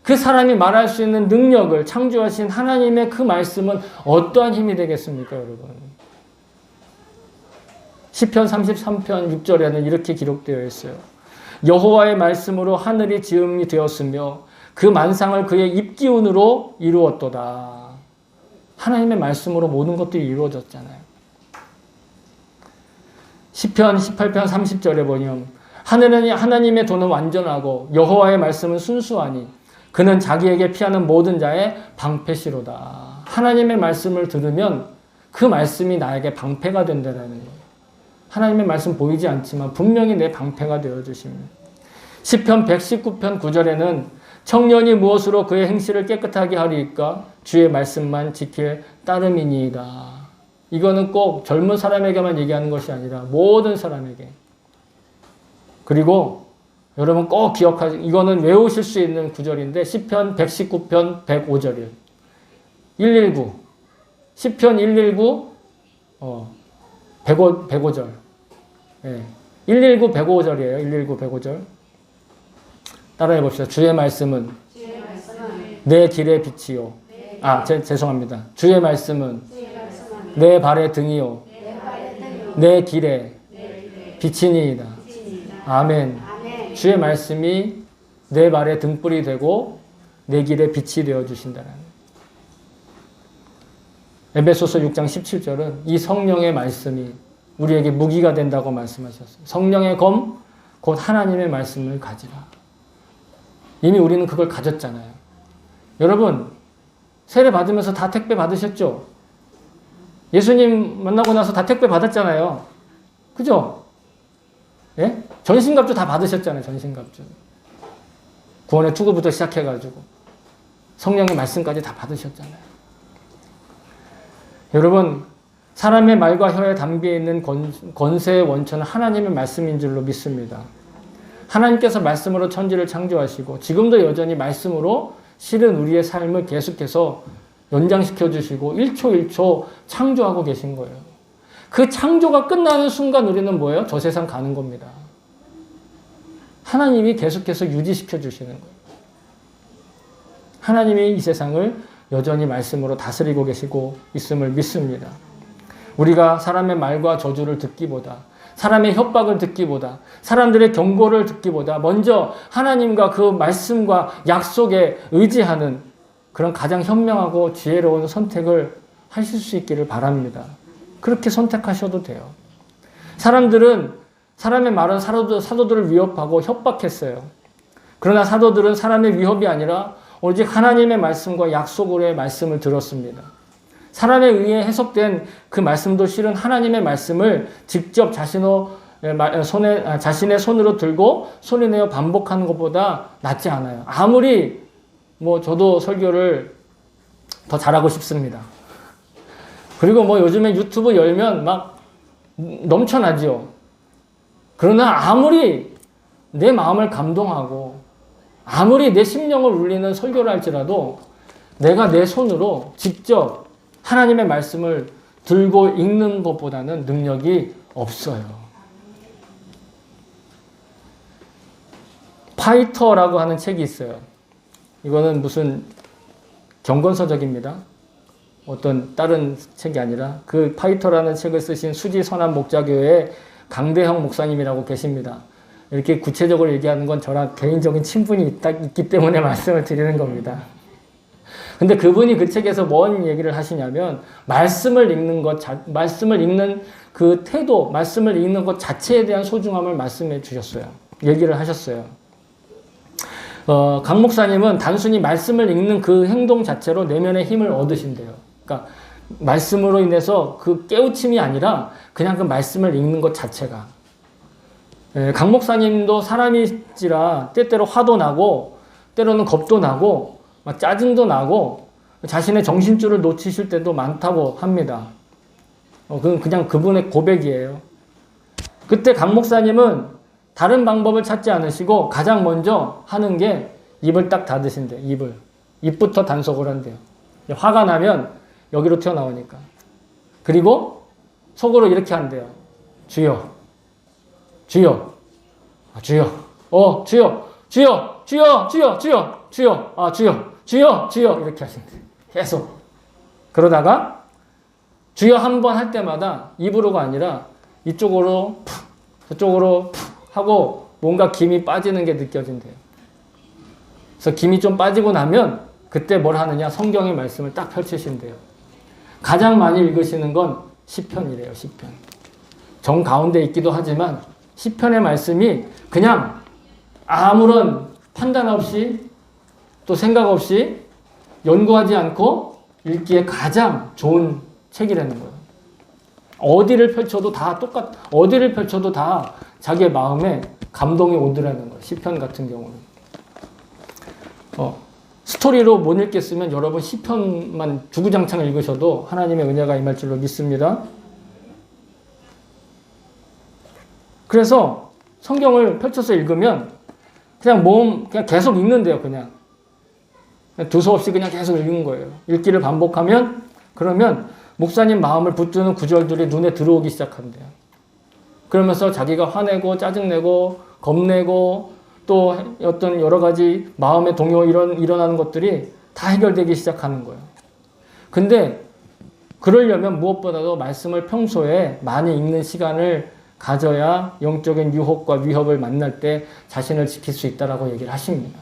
그 사람이 말할 수 있는 능력을 창조하신 하나님의 그 말씀은 어떠한 힘이 되겠습니까, 여러분? 시편 33편 6절에는 이렇게 기록되어 있어요. 여호와의 말씀으로 하늘이 지음이 되었으며 그 만상을 그의 입기운으로 이루었도다. 하나님의 말씀으로 모든 것들이 이루어졌잖아요. 시편 18편 30절에 보면 하늘은 하나님의 도는 완전하고 여호와의 말씀은 순수하니 그는 자기에게 피하는 모든 자의 방패시로다. 하나님의 말씀을 들으면 그 말씀이 나에게 방패가 된다는 거예요. 하나님의 말씀 보이지 않지만 분명히 내 방패가 되어주십니다. 시편 119편 9절에는 청년이 무엇으로 그의 행실을 깨끗하게 하리이까 주의 말씀만 지킬 따름이니이다. 이거는 꼭 젊은 사람에게만 얘기하는 것이 아니라 모든 사람에게. 그리고 여러분 꼭 기억하세요. 이거는 외우실 수 있는 구절인데 시편 119편 105절이에요. 119. 시편 119 105절. 예. 119 105절이에요. 119 105절. 따라해 봅시다. 주의 말씀은 내 길의 빛이요. 죄송합니다. 주의 말씀은 내 발의 등이요. 내 길의 빛이니이다. 아멘. 주의 말씀이 내 발의 등불이 되고 내 길의 빛이 되어주신다는. 에베소서 6장 17절은 이 성령의 말씀이 우리에게 무기가 된다고 말씀하셨어요. 성령의 검, 곧 하나님의 말씀을 가지라. 이미 우리는 그걸 가졌잖아요. 여러분, 세례 받으면서 다 택배 받으셨죠? 예수님 만나고 나서 다 택배 받았잖아요. 그죠? 예? 전신갑주 다 받으셨잖아요. 전신갑주. 구원의 투구부터 시작해가지고 성령의 말씀까지 다 받으셨잖아요. 여러분, 사람의 말과 혀에 담겨있는 권세의 원천은 하나님의 말씀인 줄로 믿습니다. 하나님께서 말씀으로 천지를 창조하시고 지금도 여전히 말씀으로 실은 우리의 삶을 계속해서 연장시켜 주시고 1초 1초 창조하고 계신 거예요. 그 창조가 끝나는 순간 우리는 뭐예요? 저 세상 가는 겁니다. 하나님이 계속해서 유지시켜 주시는 거예요. 하나님이 이 세상을 여전히 말씀으로 다스리고 계시고 있음을 믿습니다. 우리가 사람의 말과 저주를 듣기보다, 사람의 협박을 듣기보다, 사람들의 경고를 듣기보다 먼저 하나님과 그 말씀과 약속에 의지하는 그런 가장 현명하고 지혜로운 선택을 하실 수 있기를 바랍니다. 그렇게 선택하셔도 돼요. 사람의 말은 사도들을 위협하고 협박했어요. 그러나 사도들은 사람의 위협이 아니라 오직 하나님의 말씀과 약속으로의 말씀을 들었습니다. 사람에 의해 해석된 그 말씀도 실은 하나님의 말씀을 직접 자신의 손으로 들고 소리내어 반복하는 것보다 낫지 않아요. 아무리 저도 설교를 더 잘하고 싶습니다. 그리고 요즘에 유튜브 열면 막 넘쳐나죠. 그러나 아무리 내 마음을 감동하고 아무리 내 심령을 울리는 설교를 할지라도 내가 내 손으로 직접 하나님의 말씀을 들고 읽는 것보다는 능력이 없어요. 파이터라고 하는 책이 있어요. 이거는 무슨 경건서적입니다. 어떤 다른 책이 아니라 그 파이터라는 책을 쓰신 수지선한 목자교회의 강대형 목사님이라고 계십니다. 이렇게 구체적으로 얘기하는 건 저랑 개인적인 친분이 있기 때문에 말씀을 드리는 겁니다. 근데 그분이 그 책에서 뭔 얘기를 하시냐면 말씀을 읽는 그 태도, 말씀을 읽는 것 자체에 대한 소중함을 말씀해 주셨어요. 얘기를 하셨어요. 강 목사님은 단순히 말씀을 읽는 그 행동 자체로 내면의 힘을 얻으신대요. 그러니까 말씀으로 인해서 그 깨우침이 아니라 그냥 그 말씀을 읽는 것 자체가. 강 목사님도 사람이지라 때때로 화도 나고 때로는 겁도 나고 막 짜증도 나고 자신의 정신줄을 놓치실 때도 많다고 합니다. 그건 그냥 그분의 고백이에요. 그때 강 목사님은 다른 방법을 찾지 않으시고 가장 먼저 하는 게 입을 딱 닫으신대요. 입부터 단속을 한대요. 화가 나면 여기로 튀어나오니까. 그리고 속으로 이렇게 한대요. 주여, 주여, 주여, 주여, 주여, 주여, 주여, 주여, 주여, 주여, 주여, 주여 이렇게 하신대요. 계속. 그러다가 주여 한 번 할 때마다 입으로가 아니라 이쪽으로 푹, 저쪽으로 푹 하고 뭔가 김이 빠지는 게 느껴진대요. 그래서 김이 좀 빠지고 나면 그때 뭘 하느냐? 성경의 말씀을 딱 펼치신대요. 가장 많이 읽으시는 건 시편이래요. 시편. 정 가운데 있기도 하지만 시편의 말씀이 그냥 아무런 판단 없이 또 생각 없이 연구하지 않고 읽기에 가장 좋은 책이라는 거예요. 어디를 펼쳐도 다 자기의 마음에 감동이 오더라는 거예요. 시편 같은 경우는. 스토리로 못 읽겠으면 여러분 시편만 주구장창 읽으셔도 하나님의 은혜가 임할 줄로 믿습니다. 그래서 성경을 펼쳐서 읽으면 그냥 계속 읽는데요. 그냥 두서없이 그냥 계속 읽는 거예요. 읽기를 반복하면 그러면 목사님 마음을 붙드는 구절들이 눈에 들어오기 시작한대요. 그러면서 자기가 화내고 짜증내고 겁내고 또 어떤 여러 가지 마음의 동요 일어나는 것들이 다 해결되기 시작하는 거예요. 근데 그러려면 무엇보다도 말씀을 평소에 많이 읽는 시간을 가져야 영적인 유혹과 위협을 만날 때 자신을 지킬 수 있다라고 얘기를 하십니다.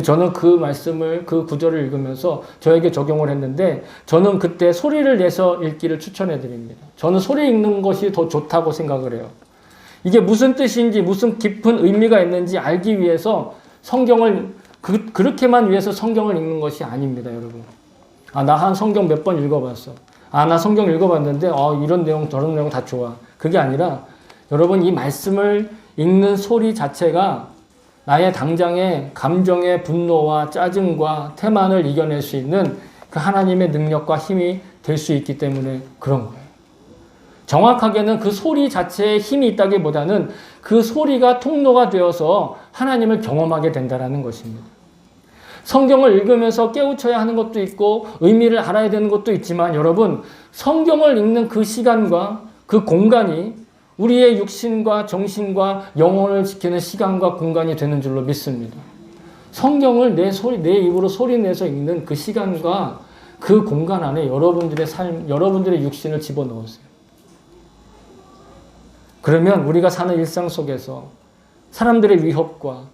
저는 그 말씀을, 그 구절을 읽으면서 저에게 적용을 했는데 저는 그때 소리를 내서 읽기를 추천해 드립니다. 저는 소리 읽는 것이 더 좋다고 생각을 해요. 이게 무슨 뜻인지 무슨 깊은 의미가 있는지 알기 위해서 성경을 그렇게만 위해서 성경을 읽는 것이 아닙니다, 여러분. 나 한 성경 몇 번 읽어봤어. 나 성경 읽어봤는데 이런 내용 저런 내용 다 좋아. 그게 아니라 여러분 이 말씀을 읽는 소리 자체가 나의 당장의 감정의 분노와 짜증과 태만을 이겨낼 수 있는 그 하나님의 능력과 힘이 될 수 있기 때문에 그런 거예요. 정확하게는 그 소리 자체에 힘이 있다기보다는 그 소리가 통로가 되어서 하나님을 경험하게 된다는 것입니다. 성경을 읽으면서 깨우쳐야 하는 것도 있고 의미를 알아야 되는 것도 있지만 여러분 성경을 읽는 그 시간과 그 공간이 우리의 육신과 정신과 영혼을 지키는 시간과 공간이 되는 줄로 믿습니다. 성경을 내 입으로 소리내서 읽는 그 시간과 그 공간 안에 여러분들의 삶, 여러분들의 육신을 집어넣으세요. 그러면 우리가 사는 일상 속에서 사람들의 위협과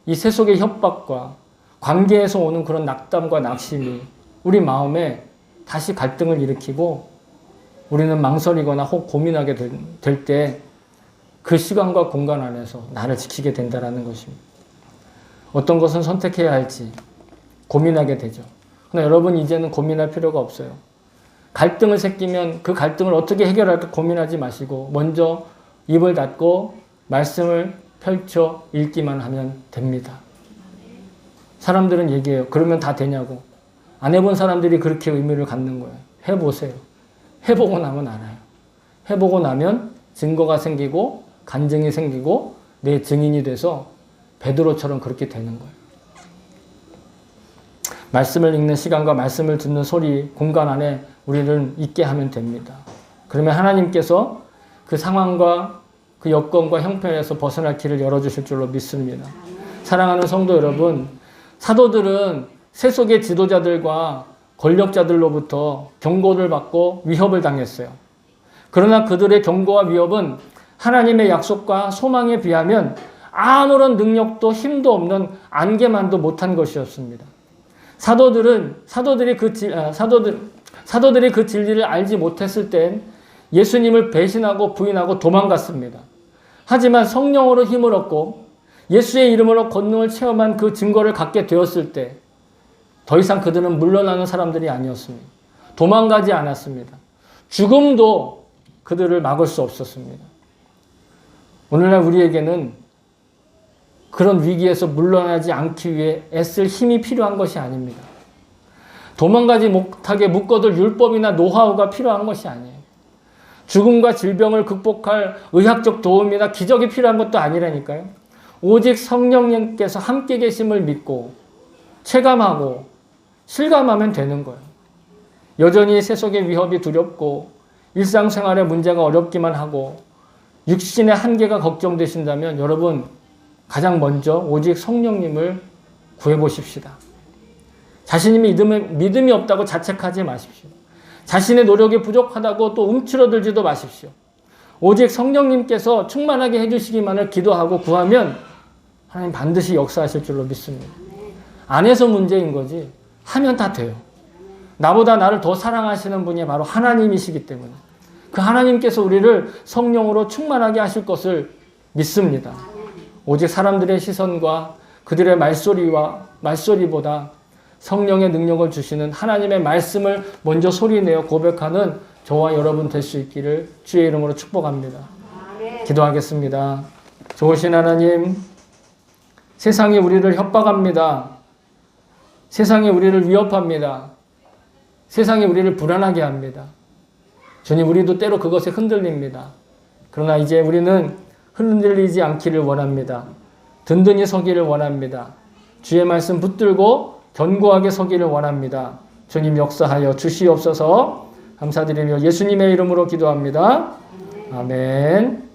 이 세속의 협박과 관계에서 오는 그런 낙담과 낙심이 우리 마음에 다시 갈등을 일으키고 우리는 망설이거나 혹 고민하게 될 때 그 시간과 공간 안에서 나를 지키게 된다는 것입니다. 어떤 것은 선택해야 할지 고민하게 되죠. 그러나 여러분 이제는 고민할 필요가 없어요. 갈등을 생기면 그 갈등을 어떻게 해결할까 고민하지 마시고 먼저 입을 닫고 말씀을 펼쳐 읽기만 하면 됩니다. 사람들은 얘기해요. 그러면 다 되냐고. 안 해본 사람들이 그렇게 의미를 갖는 거예요. 해보세요. 해보고 나면 알아요. 해보고 나면 증거가 생기고 간증이 생기고 내 증인이 돼서 베드로처럼 그렇게 되는 거예요. 말씀을 읽는 시간과 말씀을 듣는 소리, 공간 안에 우리를 있게 하면 됩니다. 그러면 하나님께서 그 상황과 그 여건과 형편에서 벗어날 길을 열어주실 줄로 믿습니다. 사랑하는 성도 여러분, 사도들은 세속의 지도자들과 권력자들로부터 경고를 받고 위협을 당했어요. 그러나 그들의 경고와 위협은 하나님의 약속과 소망에 비하면 아무런 능력도 힘도 없는 안개만도 못한 것이었습니다. 사도들이 그 진리를 알지 못했을 땐 예수님을 배신하고 부인하고 도망갔습니다. 하지만 성령으로 힘을 얻고 예수의 이름으로 권능을 체험한 그 증거를 갖게 되었을 때 더 이상 그들은 물러나는 사람들이 아니었습니다. 도망가지 않았습니다. 죽음도 그들을 막을 수 없었습니다. 오늘날 우리에게는 그런 위기에서 물러나지 않기 위해 애쓸 힘이 필요한 것이 아닙니다. 도망가지 못하게 묶어둘 율법이나 노하우가 필요한 것이 아니에요. 죽음과 질병을 극복할 의학적 도움이나 기적이 필요한 것도 아니라니까요. 오직 성령님께서 함께 계심을 믿고 체감하고 실감하면 되는 거예요. 여전히 세속의 위협이 두렵고 일상생활의 문제가 어렵기만 하고 육신의 한계가 걱정되신다면 여러분 가장 먼저 오직 성령님을 구해보십시다. 자신이 믿음이 없다고 자책하지 마십시오. 자신의 노력이 부족하다고 또 움츠러들지도 마십시오. 오직 성령님께서 충만하게 해주시기만을 기도하고 구하면 하나님 반드시 역사하실 줄로 믿습니다. 안 해서 문제인 거지 하면 다 돼요. 나보다 나를 더 사랑하시는 분이 바로 하나님이시기 때문에 그 하나님께서 우리를 성령으로 충만하게 하실 것을 믿습니다. 오직 사람들의 시선과 그들의 말소리보다 성령의 능력을 주시는 하나님의 말씀을 먼저 소리내어 고백하는 저와 여러분 될 수 있기를 주의 이름으로 축복합니다. 기도하겠습니다. 좋으신 하나님, 세상이 우리를 협박합니다. 세상이 우리를 위협합니다. 세상이 우리를 불안하게 합니다. 주님, 우리도 때로 그것에 흔들립니다. 그러나 이제 우리는 흔들리지 않기를 원합니다. 든든히 서기를 원합니다. 주의 말씀 붙들고 견고하게 서기를 원합니다. 주님 역사하여 주시옵소서. 감사드리며 예수님의 이름으로 기도합니다. 아멘.